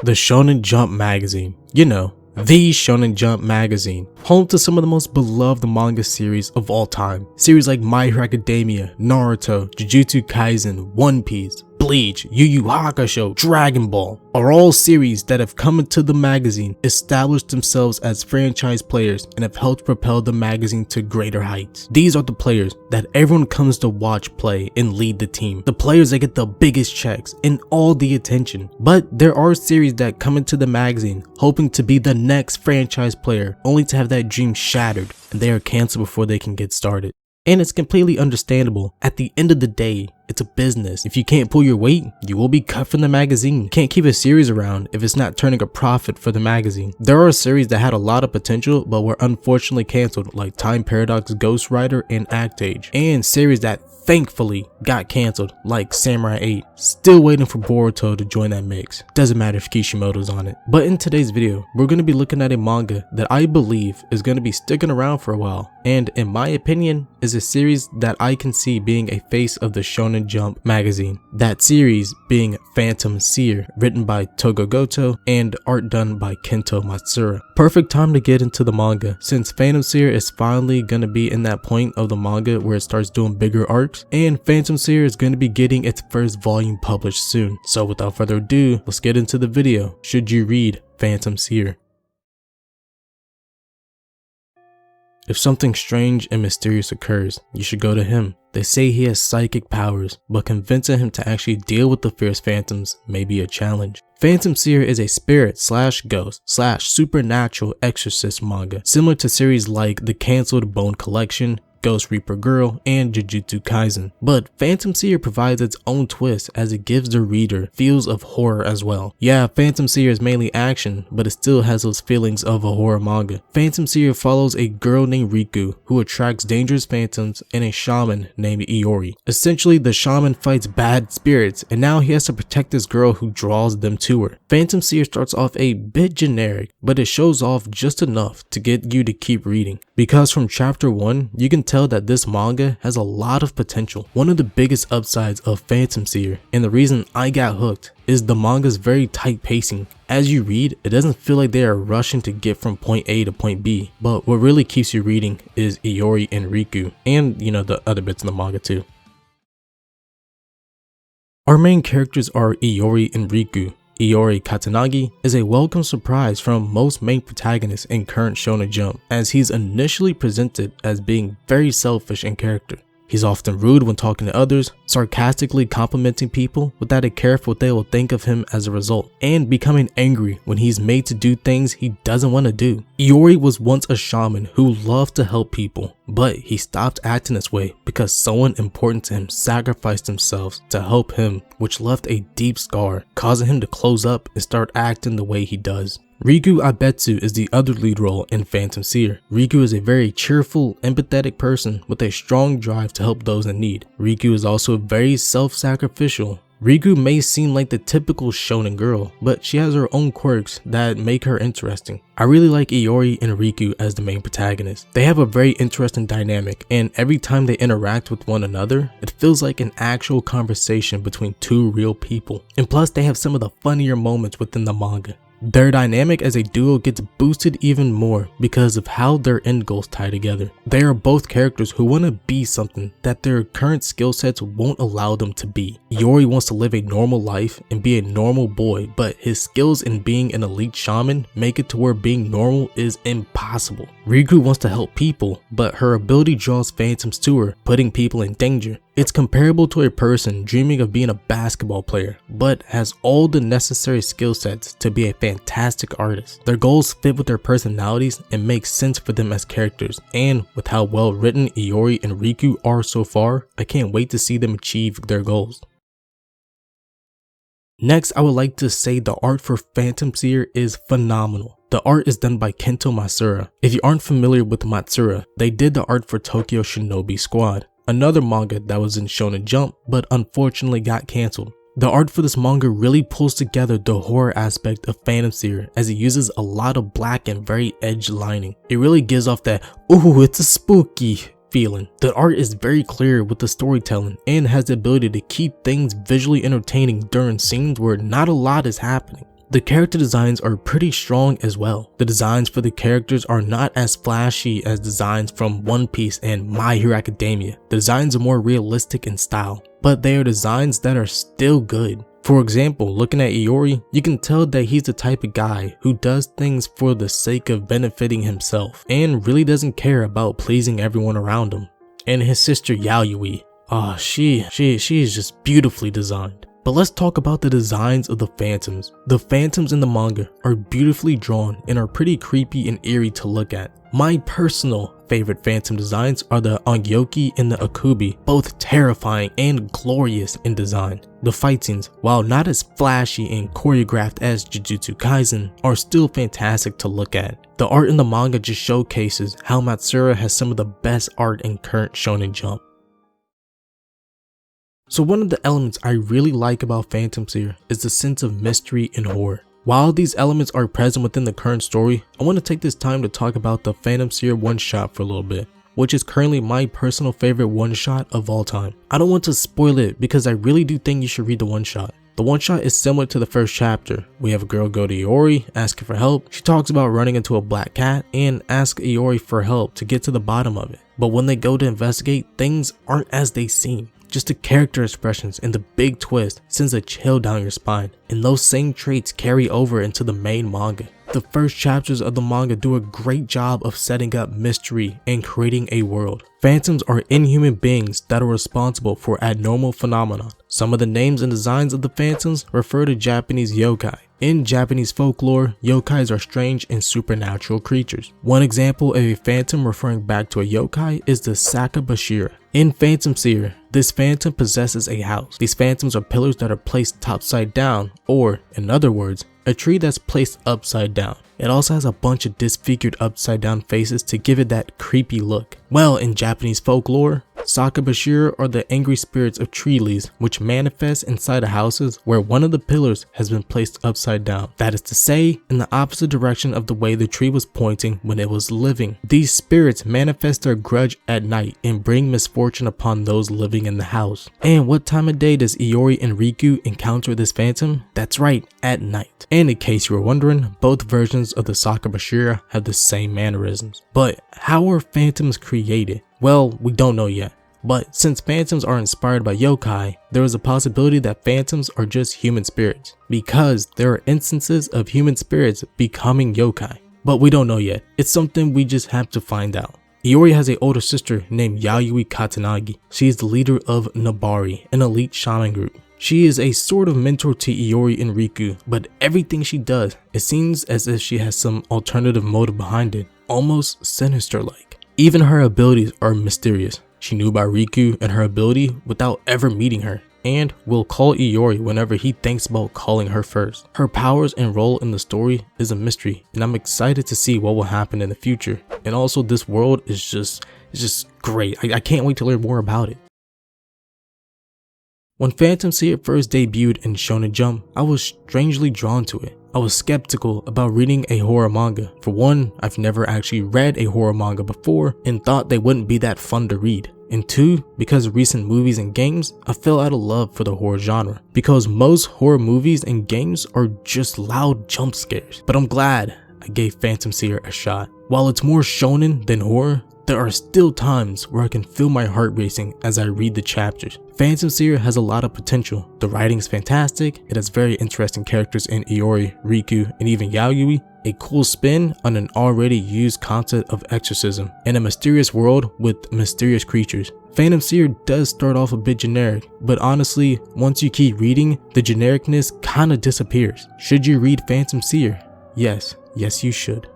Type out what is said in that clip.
The Shonen Jump magazine. You know, the Shonen Jump magazine. Home to some of the most beloved manga series of all time. Series like My Hero Academia, Naruto, Jujutsu Kaisen, One Piece, Bleach, Yu Yu Hakusho, Dragon Ball are all series that have come into the magazine, established themselves as franchise players, and have helped propel the magazine to greater heights. These are the players that everyone comes to watch play and lead the team. The players that get the biggest checks and all the attention. But there are series that come into the magazine hoping to be the next franchise player, only to have that dream shattered and they are canceled before they can get started. And it's completely understandable. At the end of the day, it's a business. If you can't pull your weight, you will be cut from the magazine. You can't keep a series around if it's not turning a profit for the magazine. There are series that had a lot of potential but were unfortunately canceled, like Time Paradox, Ghost Rider, and Act Age. And series that thankfully got canceled, like Samurai 8. Still waiting for Boruto to join that mix. Doesn't matter if Kishimoto's on it. But in today's video, we're going to be looking at a manga that I believe is going to be sticking around for a while, and in my opinion is a series that I can see being a face of the Shonen Jump magazine. That series being Phantom Seer, written by Togo Goto and art done by Kento Matsura. Perfect time to get into the manga, since Phantom Seer is finally going to be in that point of the manga where it starts doing bigger arcs, and Phantom Seer is going to be getting its first volume published soon. So without further ado, let's get into the video. Should you read Phantom Seer? If something strange and mysterious occurs, you should go to him. They say he has psychic powers, but convincing him to actually deal with the fierce phantoms may be a challenge. Phantom Seer is a spirit slash ghost slash supernatural exorcist manga, similar to series like the cancelled Bone Collection, Ghost Reaper Girl, and Jujutsu Kaisen. But Phantom Seer provides its own twist as it gives the reader feels of horror as well. Yeah, Phantom Seer is mainly action, but it still has those feelings of a horror manga. Phantom Seer follows a girl named Riku who attracts dangerous phantoms and a shaman named Iori. Essentially, the shaman fights bad spirits, and now he has to protect this girl who draws them to her. Phantom Seer starts off a bit generic, but it shows off just enough to get you to keep reading. Because from chapter 1, you can tell that this manga has a lot of potential. One of the biggest upsides of Phantom Seer, and the reason I got hooked, is the manga's very tight pacing. As you read, it doesn't feel like they are rushing to get from point A to point B, but what really keeps you reading is Iori and Riku, and you know, the other bits in the manga too. Our main characters are Iori and Riku. Iori Katanagi is a welcome surprise from most main protagonists in current Shonen Jump, as he's initially presented as being very selfish in character. He's often rude when talking to others, sarcastically complimenting people without a care for what they will think of him as a result, and becoming angry when he's made to do things he doesn't want to do. Iori was once a shaman who loved to help people, but he stopped acting this way because someone important to him sacrificed themselves to help him, which left a deep scar, causing him to close up and start acting the way he does. Riku Abetsu is the other lead role in Phantom Seer. Riku is a very cheerful, empathetic person with a strong drive to help those in need. Riku is also very self-sacrificial. Riku may seem like the typical shonen girl, but she has her own quirks that make her interesting. I really like Iori and Riku as the main protagonists. They have a very interesting dynamic, and every time they interact with one another, it feels like an actual conversation between two real people. And plus, they have some of the funnier moments within the manga. Their dynamic as a duo gets boosted even more because of how their end goals tie together. They are both characters who want to be something that their current skill sets won't allow them to be. Iori wants to live a normal life and be a normal boy, but his skills in being an elite shaman make it to where being normal is impossible. Riku wants to help people, but her ability draws phantoms to her, putting people in danger. It's comparable to a person dreaming of being a basketball player, but has all the necessary skill sets to be a fantastic artist. Their goals fit with their personalities and make sense for them as characters, and with how well written Iori and Riku are so far, I can't wait to see them achieve their goals. Next, I would like to say the art for Phantom Seer is phenomenal. The art is done by Kento Matsura. If you aren't familiar with Matsura, they did the art for Tokyo Shinobi Squad, another manga that was in Shonen Jump but unfortunately got cancelled. The art for this manga really pulls together the horror aspect of Phantom Seer, as it uses a lot of black and very edged lining. It really gives off that, ooh, it's a spooky feeling. The art is very clear with the storytelling and has the ability to keep things visually entertaining during scenes where not a lot is happening. The character designs are pretty strong as well. The designs for the characters are not as flashy as designs from One Piece and My Hero Academia. The designs are more realistic in style, but they are designs that are still good. For example, looking at Iori, you can tell that he's the type of guy who does things for the sake of benefiting himself and really doesn't care about pleasing everyone around him. And his sister Yayoi, she is just beautifully designed. But let's talk about the designs of the phantoms. The phantoms in the manga are beautifully drawn and are pretty creepy and eerie to look at. My personal favorite phantom designs are the Ongyoki and the Akubi, both terrifying and glorious in design. The fight scenes, while not as flashy and choreographed as Jujutsu Kaisen, are still fantastic to look at. The art in the manga just showcases how Matsura has some of the best art in current Shonen Jump. So one of the elements I really like about Phantom Seer is the sense of mystery and horror. While these elements are present within the current story, I want to take this time to talk about the Phantom Seer one-shot for a little bit, which is currently my personal favorite one-shot of all time. I don't want to spoil it because I really do think you should read the one-shot. The one-shot is similar to the first chapter. We have a girl go to Iori, asking for help. She talks about running into a black cat and asks Iori for help to get to the bottom of it. But when they go to investigate, things aren't as they seem. Just the character expressions and the big twist sends a chill down your spine, and those same traits carry over into the main manga. The first chapters of the manga do a great job of setting up mystery and creating a world. Phantoms are inhuman beings that are responsible for abnormal phenomena. Some of the names and designs of the phantoms refer to Japanese yokai. In Japanese folklore, yokais are strange and supernatural creatures. One example of a phantom referring back to a yokai is the Sakabashira. In Phantom Seer, this phantom possesses a house. These phantoms are pillars that are placed topside down, or in other words, a tree that's placed upside down. It also has a bunch of disfigured upside down faces to give it that creepy look. Well, in Japanese folklore, Sakabashira are the angry spirits of tree leaves which manifest inside of houses where one of the pillars has been placed upside down. That is to say, in the opposite direction of the way the tree was pointing when it was living. These spirits manifest their grudge at night and bring misfortune upon those living in the house. And what time of day does Iori and Riku encounter this phantom? That's right, at night. And in case you were wondering, both versions of the Sakabashira have the same mannerisms. But how are phantoms created? Well, we don't know yet. But since phantoms are inspired by yokai, there is a possibility that phantoms are just human spirits, because there are instances of human spirits becoming yokai. But we don't know yet. It's something we just have to find out. Iori has an older sister named Yayoi Katanagi. She is the leader of Nabari, an elite shaman group. She is a sort of mentor to Iori and Riku, but everything she does, it seems as if she has some alternative motive behind it, almost sinister-like. Even her abilities are mysterious. She knew about Riku and her ability without ever meeting her, and will call Iori whenever he thinks about calling her first. Her powers and role in the story is a mystery, and I'm excited to see what will happen in the future. And also, this world is just great. I can't wait to learn more about it. When Phantom Seer first debuted in Shonen Jump, I was strangely drawn to it. I was skeptical about reading a horror manga. For one, I've never actually read a horror manga before and thought they wouldn't be that fun to read. And two, because of recent movies and games, I fell out of love for the horror genre. Because most horror movies and games are just loud jump scares. But I'm glad I gave Phantom Seer a shot. While it's more shonen than horror, there are still times where I can feel my heart racing as I read the chapters. Phantom Seer has a lot of potential. The writing is fantastic, it has very interesting characters in Iori, Riku, and even Yayoi, a cool spin on an already used concept of exorcism, and a mysterious world with mysterious creatures. Phantom Seer does start off a bit generic, but honestly, once you keep reading, the genericness kinda disappears. Should you read Phantom Seer? Yes, you should.